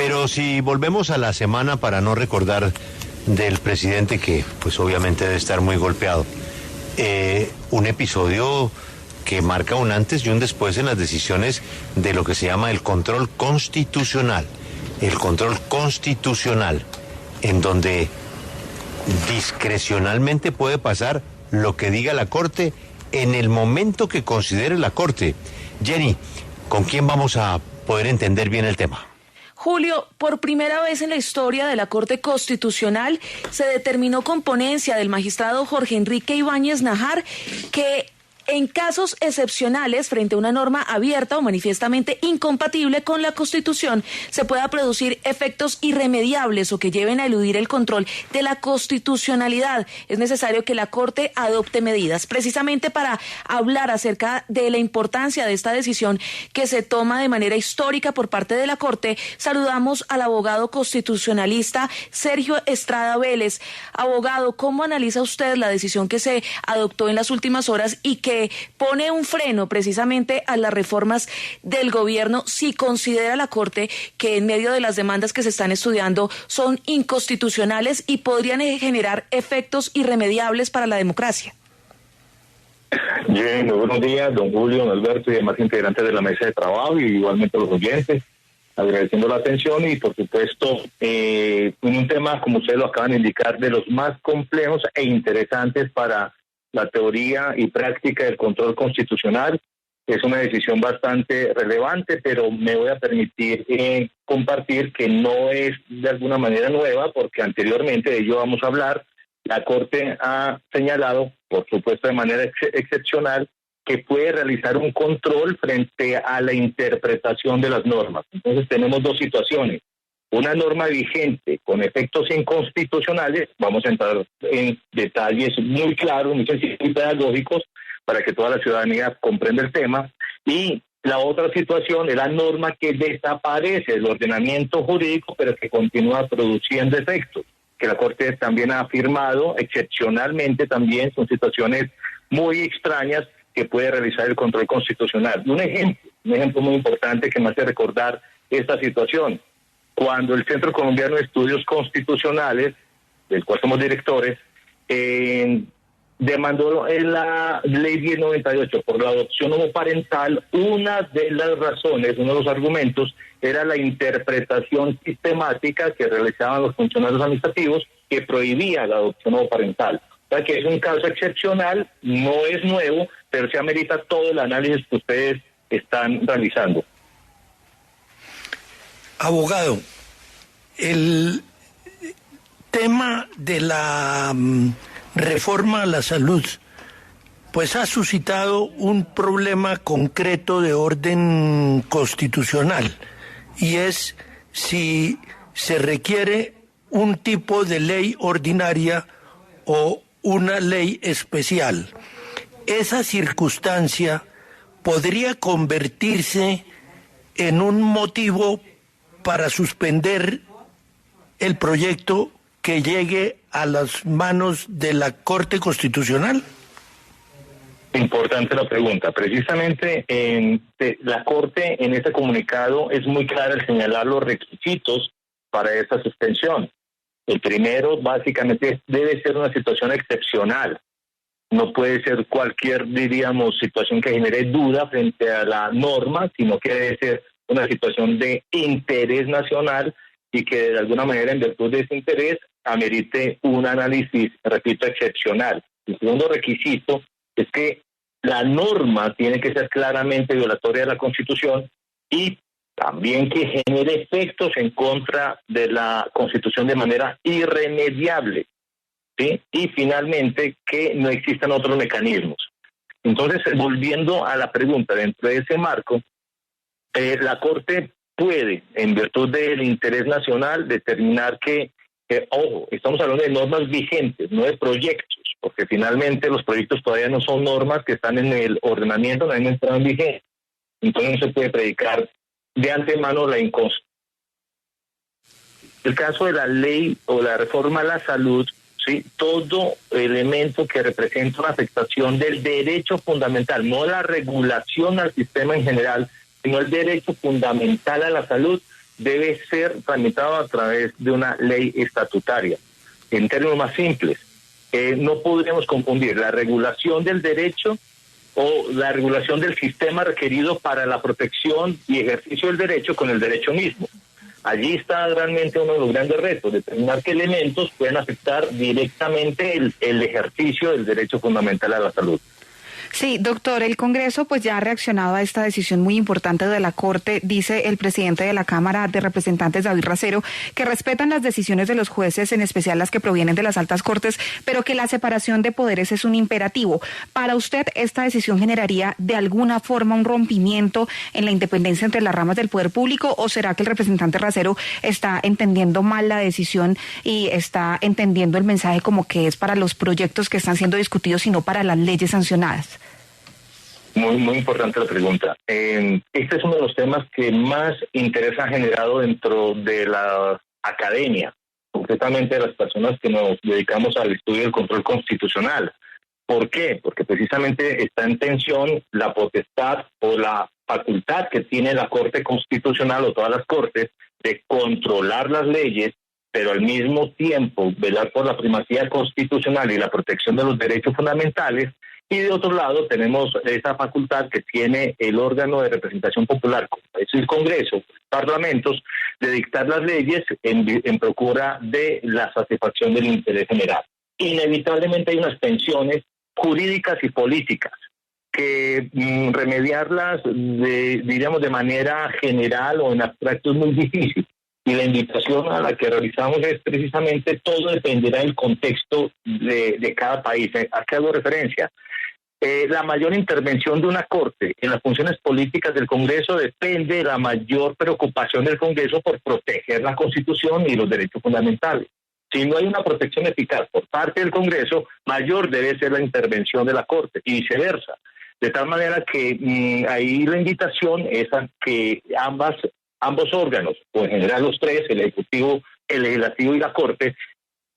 Pero si volvemos a la semana para no recordar del presidente que pues obviamente debe estar muy golpeado, un episodio que marca un antes y un después en las decisiones de lo que se llama el control constitucional. El control constitucional, en donde discrecionalmente puede pasar lo que diga la Corte en el momento que considere la Corte. Jenny, ¿con quién vamos a poder entender bien el tema? Julio, por primera vez en la historia de la Corte Constitucional se determinó con ponencia del magistrado Jorge Enrique Ibáñez Nájar que en casos excepcionales, frente a una norma abierta o manifiestamente incompatible con la Constitución, se pueda producir efectos irremediables o que lleven a eludir el control de la constitucionalidad. Es necesario que la Corte adopte medidas. Precisamente para hablar acerca de la importancia de esta decisión que se toma de manera histórica por parte de la Corte, saludamos al abogado constitucionalista Sergio Estrada Vélez. Abogado, ¿cómo analiza usted la decisión que se adoptó en las últimas horas y que pone un freno precisamente a las reformas del gobierno, si considera la Corte que en medio de las demandas que se están estudiando son inconstitucionales y podrían generar efectos irremediables para la democracia? Bien, muy buenos días, don Julio, don Alberto y demás integrantes de la mesa de trabajo, y igualmente a los oyentes, agradeciendo la atención y por supuesto un tema, como ustedes lo acaban de indicar, de los más complejos e interesantes para la teoría y práctica del control constitucional. Es una decisión bastante relevante, pero me voy a permitir compartir que no es de alguna manera nueva, porque anteriormente de ello vamos a hablar. La Corte ha señalado, por supuesto de manera excepcional, que puede realizar un control frente a la interpretación de las normas. Entonces tenemos dos situaciones. Una norma vigente con efectos inconstitucionales, vamos a entrar en detalles muy claros, muy sencillos y pedagógicos para que toda la ciudadanía comprenda el tema, y la otra situación es la norma que desaparece del ordenamiento jurídico pero que continúa produciendo efectos, que la Corte también ha afirmado excepcionalmente, también son situaciones muy extrañas que puede realizar el control constitucional. Un ejemplo muy importante que me hace recordar esta situación. Cuando el Centro Colombiano de Estudios Constitucionales, del cual somos directores, demandó en la Ley 1098 por la adopción homoparental, una de las razones, uno de los argumentos, era la interpretación sistemática que realizaban los funcionarios administrativos que prohibía la adopción homoparental. O sea que es un caso excepcional, no es nuevo, pero se amerita todo el análisis que ustedes están realizando. Abogado, el tema de la reforma a la salud pues ha suscitado un problema concreto de orden constitucional, y es si se requiere un tipo de ley ordinaria o una ley especial. Esa circunstancia podría convertirse en un motivo para suspender el proyecto que llegue a las manos de la Corte Constitucional. Importante la pregunta. Precisamente la Corte en este comunicado es muy clara al señalar los requisitos para esta suspensión. El primero, básicamente, debe ser una situación excepcional. No puede ser cualquier, diríamos, situación que genere duda frente a la norma, sino que debe ser una situación de interés nacional y que de alguna manera, en virtud de ese interés, amerite un análisis, repito, excepcional. El segundo requisito es que la norma tiene que ser claramente violatoria de la Constitución y también que genere efectos en contra de la Constitución de manera irremediable, ¿sí? Y finalmente que no existan otros mecanismos. Entonces, volviendo a la pregunta, dentro de ese marco, la Corte puede, en virtud del interés nacional, determinar que, ojo, estamos hablando de normas vigentes, no de proyectos, porque finalmente los proyectos todavía no son normas que están en el ordenamiento, no han entrado en vigencia. Entonces no se puede predicar de antemano la inconstitucionalidad. El caso de la ley o la reforma a la salud, ¿sí? Todo elemento que representa una afectación del derecho fundamental, no la regulación al sistema en general, sino el derecho fundamental a la salud, debe ser tramitado a través de una ley estatutaria. En términos más simples, no podríamos confundir la regulación del derecho o la regulación del sistema requerido para la protección y ejercicio del derecho con el derecho mismo. Allí está realmente uno de los grandes retos, determinar qué elementos pueden afectar directamente el ejercicio del derecho fundamental a la salud. Sí, doctor, el Congreso pues ya ha reaccionado a esta decisión muy importante de la Corte. Dice el presidente de la Cámara de Representantes, David Racero, que respetan las decisiones de los jueces, en especial las que provienen de las altas cortes, pero que la separación de poderes es un imperativo. ¿Para usted esta decisión generaría de alguna forma un rompimiento en la independencia entre las ramas del poder público, o será que el representante Racero está entendiendo mal la decisión y está entendiendo el mensaje como que es para los proyectos que están siendo discutidos y no para las leyes sancionadas? Muy importante la pregunta. Este es uno de los temas que más interés ha generado dentro de la academia, concretamente de las personas que nos dedicamos al estudio del control constitucional. ¿Por qué? Porque precisamente está en tensión la potestad o la facultad que tiene la Corte Constitucional o todas las cortes de controlar las leyes, pero al mismo tiempo velar por la primacía constitucional y la protección de los derechos fundamentales. Y de otro lado tenemos esa facultad que tiene el órgano de representación popular, como es el Congreso, parlamentos, de dictar las leyes en procura de la satisfacción del interés general. Inevitablemente hay unas tensiones jurídicas y políticas que remediarlas, diríamos, de manera general o en abstracto es muy difícil. Y la invitación a la que realizamos es precisamente todo dependerá del contexto de cada país. ¿A qué hago referencia? La mayor intervención de una corte en las funciones políticas del Congreso depende de la mayor preocupación del Congreso por proteger la Constitución y los derechos fundamentales. Si no hay una protección eficaz por parte del Congreso, mayor debe ser la intervención de la Corte y viceversa. De tal manera que ahí la invitación es a que ambos órganos, o en general los tres, el Ejecutivo, el Legislativo y la Corte,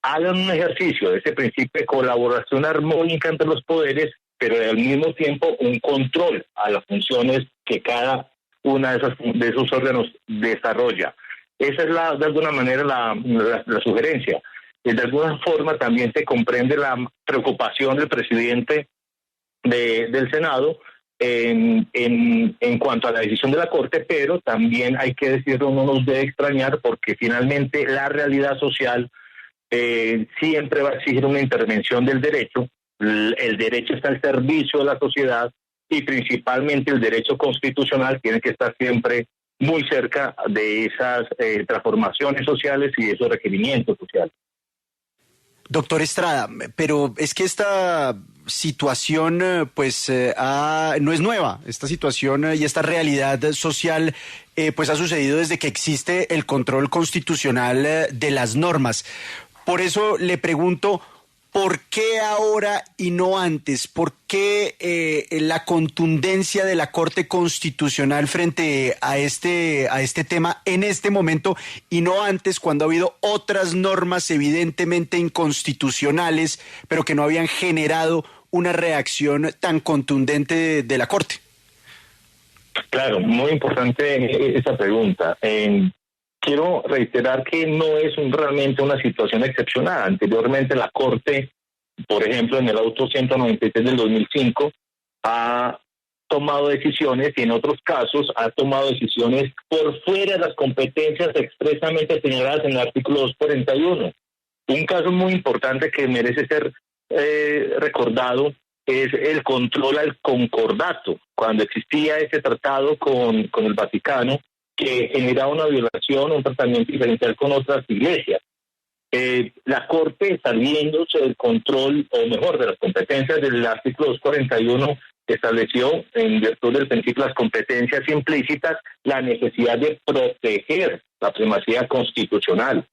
hagan un ejercicio de ese principio de colaboración armónica entre los poderes, pero al mismo tiempo un control a las funciones que cada una de esos órganos desarrolla. Esa es de alguna manera la sugerencia. De alguna forma también se comprende la preocupación del presidente del Senado en cuanto a la decisión de la Corte, pero también hay que decirlo, no nos debe extrañar porque finalmente la realidad social siempre va a exigir una intervención del derecho. El derecho está al servicio de la sociedad y principalmente el derecho constitucional tiene que estar siempre muy cerca de esas transformaciones sociales y de esos requerimientos sociales. Doctor Estrada, pero es que esta situación no es nueva. Esta situación y esta realidad social pues ha sucedido desde que existe el control constitucional de las normas. Por eso le pregunto, ¿por qué ahora y no antes? ¿Por qué la contundencia de la Corte Constitucional frente a este tema en este momento y no antes, cuando ha habido otras normas evidentemente inconstitucionales, pero que no habían generado una reacción tan contundente de la Corte? Claro, muy importante esa pregunta. Quiero reiterar que no es realmente una situación excepcional. Anteriormente la Corte, por ejemplo, en el auto 193 del 2005, ha tomado decisiones y en otros casos ha tomado decisiones por fuera de las competencias expresamente señaladas en el artículo 241. Un caso muy importante que merece ser recordado es el control al concordato. Cuando existía ese tratado con el Vaticano, que generaba una violación, un tratamiento diferencial con otras iglesias. La Corte, saliéndose del control, o mejor, de las competencias del artículo 241, estableció, en virtud del principio de las competencias implícitas, la necesidad de proteger la primacía constitucional.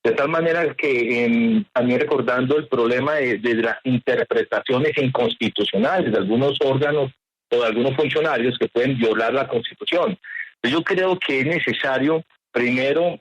De tal manera que, también recordando el problema de las interpretaciones inconstitucionales de algunos órganos o de algunos funcionarios que pueden violar la Constitución. Yo creo que es necesario, primero,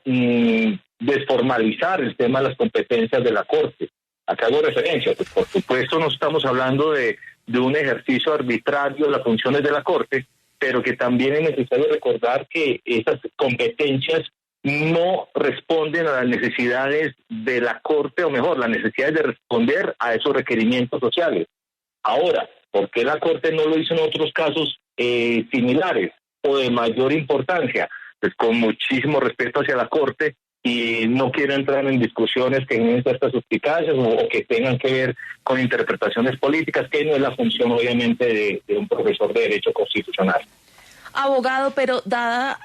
desformalizar el tema de las competencias de la Corte. Acá hago referencia, pues por supuesto no estamos hablando de un ejercicio arbitrario de las funciones de la Corte, pero que también es necesario recordar que esas competencias no responden a las necesidades de la Corte, o mejor, las necesidades de responder a esos requerimientos sociales. Ahora, ¿por qué la Corte no lo hizo en otros casos similares o de mayor importancia? Pues con muchísimo respeto hacia la Corte, y no quiero entrar en discusiones que generen estas suspicacias o que tengan que ver con interpretaciones políticas, que no es la función, obviamente, de un profesor de Derecho Constitucional. Abogado, pero dada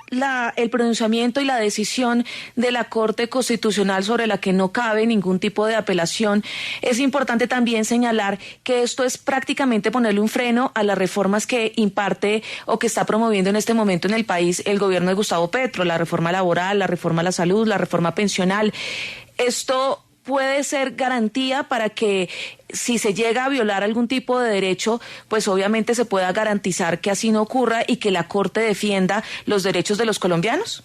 el pronunciamiento y la decisión de la Corte Constitucional sobre la que no cabe ningún tipo de apelación, es importante también señalar que esto es prácticamente ponerle un freno a las reformas que imparte o que está promoviendo en este momento en el país el gobierno de Gustavo Petro, la reforma laboral, la reforma a la salud, la reforma pensional. Esto puede ser garantía para que si se llega a violar algún tipo de derecho, pues obviamente se pueda garantizar que así no ocurra y que la Corte defienda los derechos de los colombianos?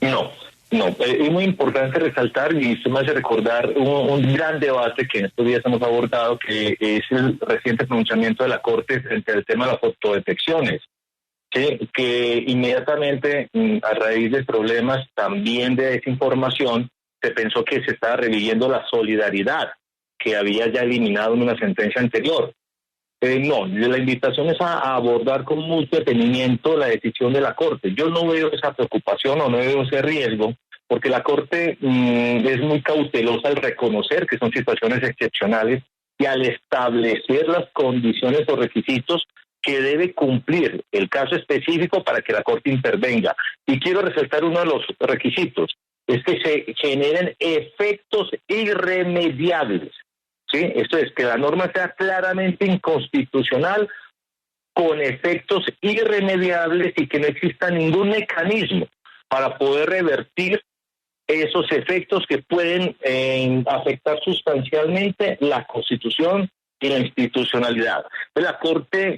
No, es muy importante resaltar, y esto me hace recordar un gran debate que en estos días hemos abordado, que es el reciente pronunciamiento de la Corte frente al tema de las fotodetecciones, ¿sí? Que inmediatamente, a raíz de problemas también de desinformación, se pensó que se estaba reviviendo la solidaridad que había ya eliminado en una sentencia anterior. No, la invitación es a abordar con mucho detenimiento la decisión de la Corte. Yo no veo esa preocupación o no veo ese riesgo, porque la Corte es muy cautelosa al reconocer que son situaciones excepcionales y al establecer las condiciones o requisitos que debe cumplir el caso específico para que la Corte intervenga. Y quiero resaltar uno de los requisitos, es que se generen efectos irremediables, ¿sí? Esto es, que la norma sea claramente inconstitucional, con efectos irremediables, y que no exista ningún mecanismo para poder revertir esos efectos que pueden afectar sustancialmente la Constitución y la institucionalidad. De la Corte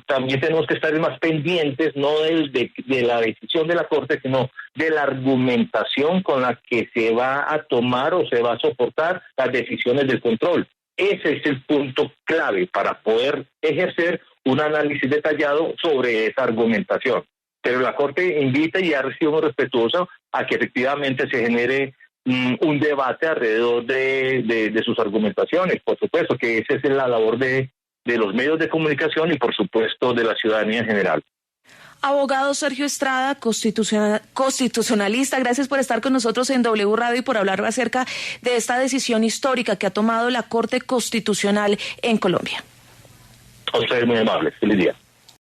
también tenemos que estar más pendientes, no de la decisión de la Corte, sino de la argumentación con la que se va a tomar o se va a soportar las decisiones del control. Ese es el punto clave para poder ejercer un análisis detallado sobre esa argumentación. Pero la Corte invita, y ha sido muy respetuosa, a que efectivamente se genere un debate alrededor de sus argumentaciones. Por supuesto que esa es la labor de los medios de comunicación y, por supuesto, de la ciudadanía en general. Abogado Sergio Estrada, constitucionalista, gracias por estar con nosotros en W Radio y por hablar acerca de esta decisión histórica que ha tomado la Corte Constitucional en Colombia. A ustedes muy amables. Feliz día.